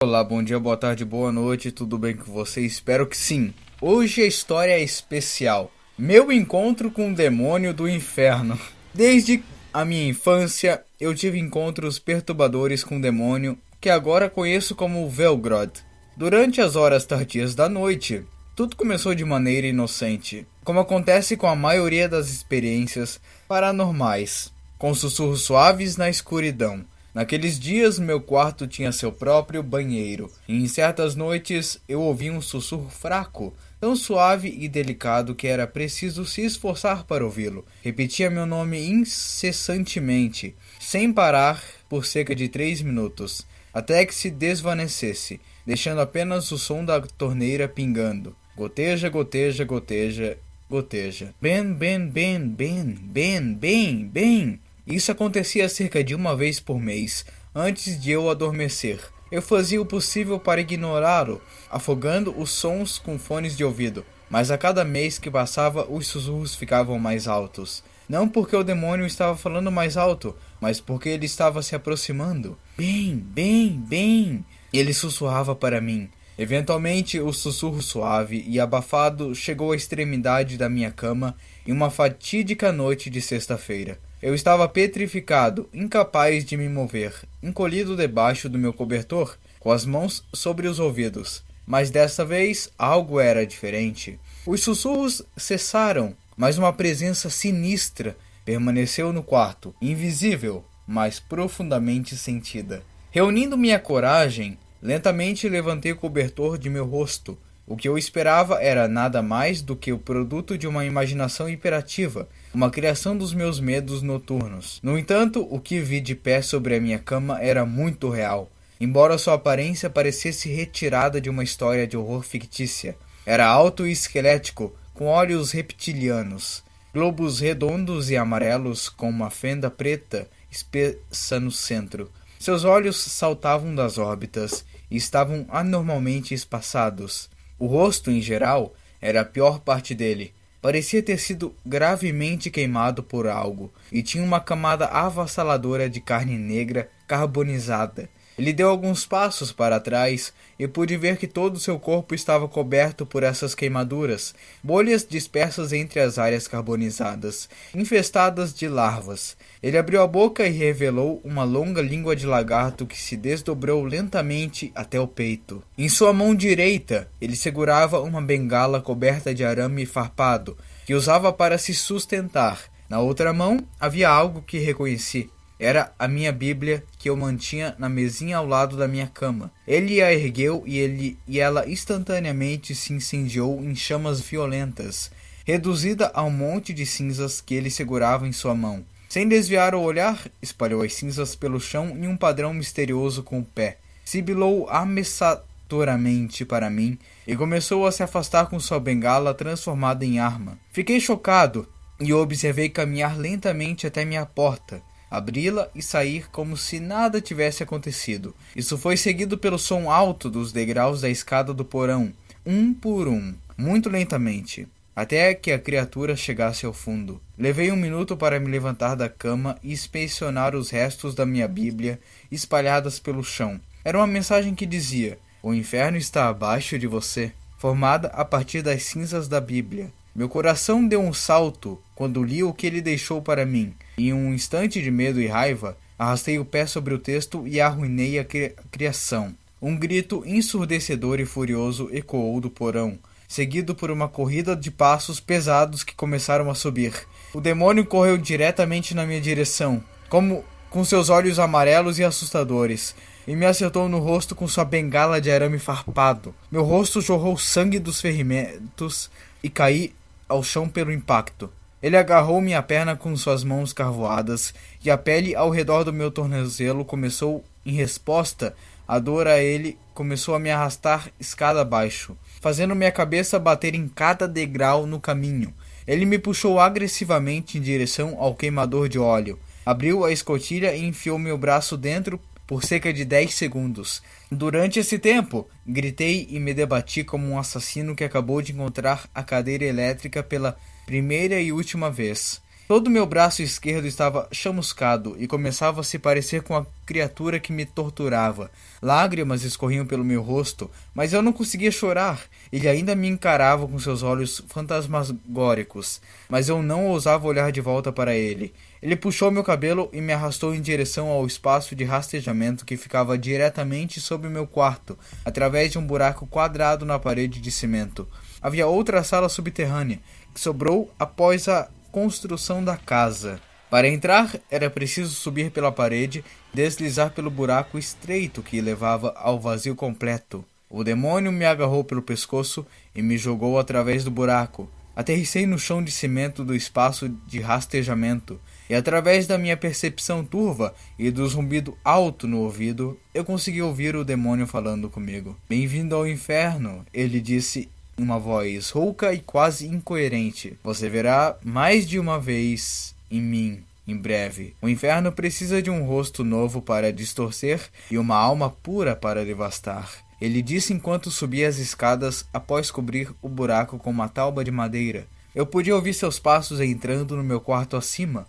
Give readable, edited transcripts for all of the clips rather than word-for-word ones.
Olá, bom dia, boa tarde, boa noite, tudo bem com você? Espero que sim. Hoje a história é especial. Meu encontro com o demônio do inferno. Desde a minha infância, eu tive encontros perturbadores com o demônio, que agora conheço como Velgrod. Durante as horas tardias da noite, tudo começou de maneira inocente, como acontece com a maioria das experiências paranormais, com sussurros suaves na escuridão. Naqueles dias, meu quarto tinha seu próprio banheiro, e em certas noites eu ouvi um sussurro fraco, tão suave e delicado que era preciso se esforçar para ouvi-lo. Repetia meu nome incessantemente, sem parar, por cerca de 3 minutos, até que se desvanecesse, deixando apenas o som da torneira pingando. Goteja, goteja, goteja, goteja. Ben, ben, ben, ben, ben, ben, ben. Isso acontecia cerca de uma vez por mês, antes de eu adormecer. Eu fazia o possível para ignorá-lo, afogando os sons com fones de ouvido, mas a cada mês que passava os sussurros ficavam mais altos. Não porque o demônio estava falando mais alto, mas porque ele estava se aproximando. Bem, bem, bem. Ele sussurrava para mim. Eventualmente, o sussurro suave e abafado chegou à extremidade da minha cama em uma fatídica noite de sexta-feira. Eu estava petrificado, incapaz de me mover, encolhido debaixo do meu cobertor, com as mãos sobre os ouvidos. Mas desta vez, algo era diferente. Os sussurros cessaram, mas uma presença sinistra permaneceu no quarto, invisível, mas profundamente sentida. Reunindo minha coragem, lentamente levantei o cobertor de meu rosto. O que eu esperava era nada mais do que o produto de uma imaginação hiperativa, uma criação dos meus medos noturnos. No entanto, o que vi de pé sobre a minha cama era muito real, embora sua aparência parecesse retirada de uma história de horror fictícia. Era alto e esquelético, com olhos reptilianos, globos redondos e amarelos com uma fenda preta espessa no centro. Seus olhos saltavam das órbitas e estavam anormalmente espaçados. O rosto, em geral, era a pior parte dele. Parecia ter sido gravemente queimado por algo, e tinha uma camada avassaladora de carne negra carbonizada. Ele deu alguns passos para trás e pude ver que todo seu corpo estava coberto por essas queimaduras, bolhas dispersas entre as áreas carbonizadas, infestadas de larvas. Ele abriu a boca e revelou uma longa língua de lagarto que se desdobrou lentamente até o peito. Em sua mão direita, ele segurava uma bengala coberta de arame farpado, que usava para se sustentar. Na outra mão, havia algo que reconheci. Era a minha Bíblia que eu mantinha na mesinha ao lado da minha cama. Ele a ergueu e ela instantaneamente se incendiou em chamas violentas, reduzida a um monte de cinzas que ele segurava em sua mão. Sem desviar o olhar, espalhou as cinzas pelo chão em um padrão misterioso com o pé. Sibilou ameaçadoramente para mim e começou a se afastar com sua bengala transformada em arma. Fiquei chocado e o observei caminhar lentamente até minha porta, abri-la e sair como se nada tivesse acontecido. Isso foi seguido pelo som alto dos degraus da escada do porão, um por um, muito lentamente, até que a criatura chegasse ao fundo. Levei um minuto para me levantar da cama e inspecionar os restos da minha Bíblia espalhadas pelo chão. Era uma mensagem que dizia: "O inferno está abaixo de você", formada a partir das cinzas da Bíblia. Meu coração deu um salto quando li o que ele deixou para mim. Em um instante de medo e raiva, arrastei o pé sobre o texto e arruinei a criação. Um grito ensurdecedor e furioso ecoou do porão, seguido por uma corrida de passos pesados que começaram a subir. O demônio correu diretamente na minha direção, com seus olhos amarelos e assustadores, e me acertou no rosto com sua bengala de arame farpado. Meu rosto jorrou sangue dos ferimentos e caí ao chão pelo impacto. Ele agarrou minha perna com suas mãos carvoadas e a pele ao redor do meu tornozelo começou, em resposta à dor ele começou a me arrastar escada abaixo, fazendo minha cabeça bater em cada degrau no caminho. Ele me puxou agressivamente em direção ao queimador de óleo, abriu a escotilha e enfiou meu braço dentro por cerca de 10 segundos. Durante esse tempo, gritei e me debati como um assassino que acabou de encontrar a cadeira elétrica pela primeira e última vez. Todo meu braço esquerdo estava chamuscado e começava a se parecer com a criatura que me torturava. Lágrimas escorriam pelo meu rosto, mas eu não conseguia chorar. Ele ainda me encarava com seus olhos fantasmagóricos, mas eu não ousava olhar de volta para ele. Ele puxou meu cabelo e me arrastou em direção ao espaço de rastejamento que ficava diretamente sob o meu quarto, através de um buraco quadrado na parede de cimento. Havia outra sala subterrânea, que sobrou após a construção da casa. Para entrar, era preciso subir pela parede e deslizar pelo buraco estreito que levava ao vazio completo. O demônio me agarrou pelo pescoço e me jogou através do buraco. Aterrissei no chão de cimento do espaço de rastejamento, e através da minha percepção turva e do zumbido alto no ouvido, eu consegui ouvir o demônio falando comigo. "Bem-vindo ao inferno", ele disse em uma voz rouca e quase incoerente. "Você verá mais de uma vez em mim em breve. O inferno precisa de um rosto novo para distorcer e uma alma pura para devastar", ele disse enquanto subia as escadas após cobrir o buraco com uma tauba de madeira. Eu podia ouvir seus passos entrando no meu quarto acima.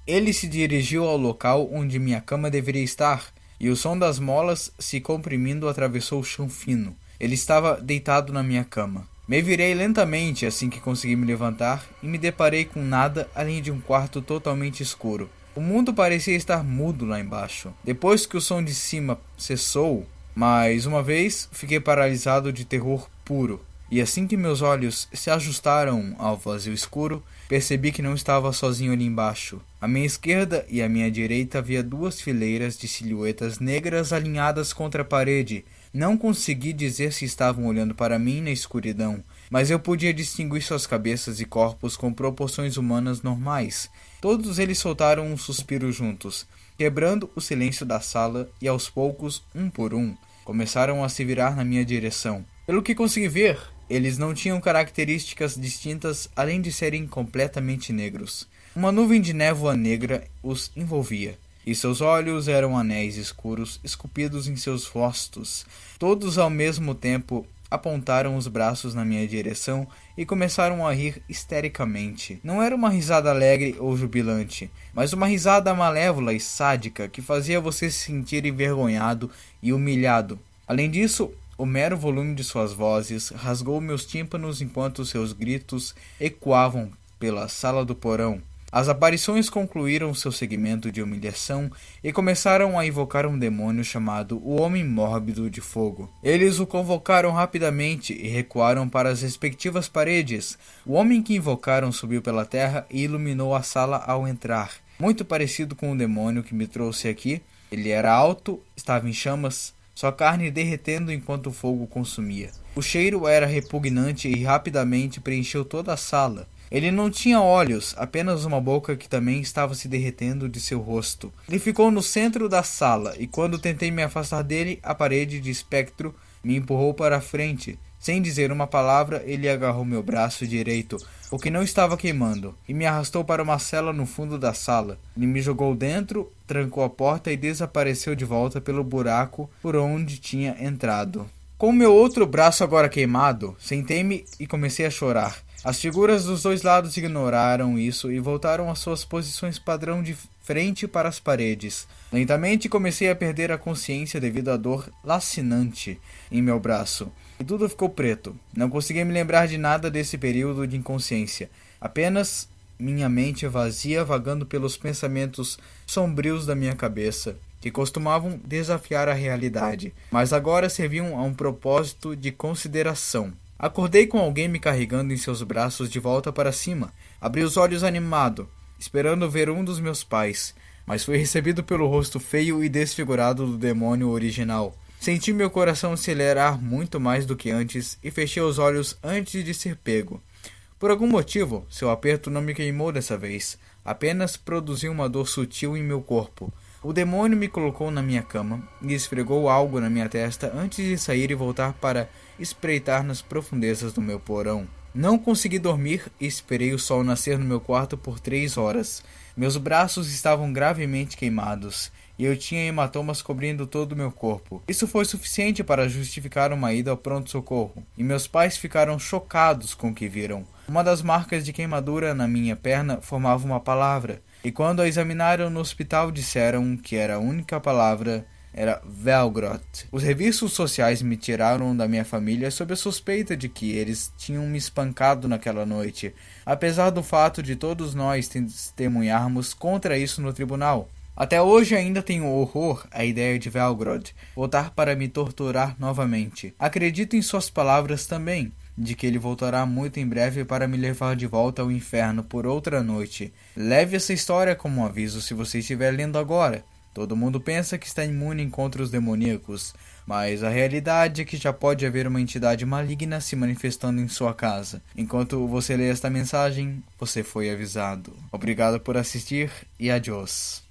Ele se dirigiu ao local onde minha cama deveria estar, e o som das molas se comprimindo atravessou o chão fino. Ele estava deitado na minha cama. Me virei lentamente assim que consegui me levantar e me deparei com nada além de um quarto totalmente escuro. O mundo parecia estar mudo lá embaixo. Depois que o som de cima cessou, mais uma vez fiquei paralisado de terror puro. E assim que meus olhos se ajustaram ao vazio escuro, percebi que não estava sozinho ali embaixo. À minha esquerda e à minha direita havia duas fileiras de silhuetas negras alinhadas contra a parede. Não consegui dizer se estavam olhando para mim na escuridão, mas eu podia distinguir suas cabeças e corpos com proporções humanas normais. Todos eles soltaram um suspiro juntos, quebrando o silêncio da sala, e aos poucos, um por um, começaram a se virar na minha direção. Pelo que consegui ver, eles não tinham características distintas além de serem completamente negros. Uma nuvem de névoa negra os envolvia, e seus olhos eram anéis escuros esculpidos em seus rostos. Todos ao mesmo tempo apontaram os braços na minha direção e começaram a rir histericamente. Não era uma risada alegre ou jubilante, mas uma risada malévola e sádica que fazia você se sentir envergonhado e humilhado. Além disso, o mero volume de suas vozes rasgou meus tímpanos enquanto seus gritos ecoavam pela sala do porão. As aparições concluíram seu segmento de humilhação e começaram a invocar um demônio chamado o Homem Mórbido de Fogo. Eles o convocaram rapidamente e recuaram para as respectivas paredes. O homem que invocaram subiu pela terra e iluminou a sala ao entrar. Muito parecido com o demônio que me trouxe aqui, ele era alto, estava em chamas, sua carne derretendo enquanto o fogo consumia. O cheiro era repugnante e rapidamente preencheu toda a sala. Ele não tinha olhos, apenas uma boca que também estava se derretendo de seu rosto. Ele ficou no centro da sala, e quando tentei me afastar dele, a parede de espectro me empurrou para a frente. Sem dizer uma palavra, ele agarrou meu braço direito, o que não estava queimando, e me arrastou para uma cela no fundo da sala. Ele me jogou dentro, trancou a porta e desapareceu de volta pelo buraco por onde tinha entrado. Com meu outro braço agora queimado, sentei-me e comecei a chorar. As figuras dos dois lados ignoraram isso e voltaram às suas posições padrão de frente para as paredes. Lentamente comecei a perder a consciência devido à dor lacinante em meu braço. E tudo ficou preto. Não conseguia me lembrar de nada desse período de inconsciência. Apenas minha mente vazia vagando pelos pensamentos sombrios da minha cabeça, que costumavam desafiar a realidade, mas agora serviam a um propósito de consideração. Acordei com alguém me carregando em seus braços de volta para cima. Abri os olhos animado, esperando ver um dos meus pais, mas fui recebido pelo rosto feio e desfigurado do demônio original. Senti meu coração acelerar muito mais do que antes e fechei os olhos antes de ser pego. Por algum motivo, seu aperto não me queimou dessa vez, apenas produziu uma dor sutil em meu corpo. O demônio me colocou na minha cama e esfregou algo na minha testa antes de sair e voltar para espreitar nas profundezas do meu porão. Não consegui dormir e esperei o sol nascer no meu quarto por 3 horas. Meus braços estavam gravemente queimados e eu tinha hematomas cobrindo todo o meu corpo. Isso foi suficiente para justificar uma ida ao pronto-socorro, e meus pais ficaram chocados com o que viram. Uma das marcas de queimadura na minha perna formava uma palavra, e quando a examinaram no hospital disseram que era a única palavra era Velgrot. Os serviços sociais me tiraram da minha família sob a suspeita de que eles tinham me espancado naquela noite, apesar do fato de todos nós testemunharmos contra isso no tribunal. Até hoje ainda tenho horror à ideia de Velgrod voltar para me torturar novamente. Acredito em suas palavras também, de que ele voltará muito em breve para me levar de volta ao inferno por outra noite. Leve essa história como um aviso se você estiver lendo agora. Todo mundo pensa que está imune contra os demoníacos, mas a realidade é que já pode haver uma entidade maligna se manifestando em sua casa. Enquanto você lê esta mensagem, você foi avisado. Obrigado por assistir e adiós.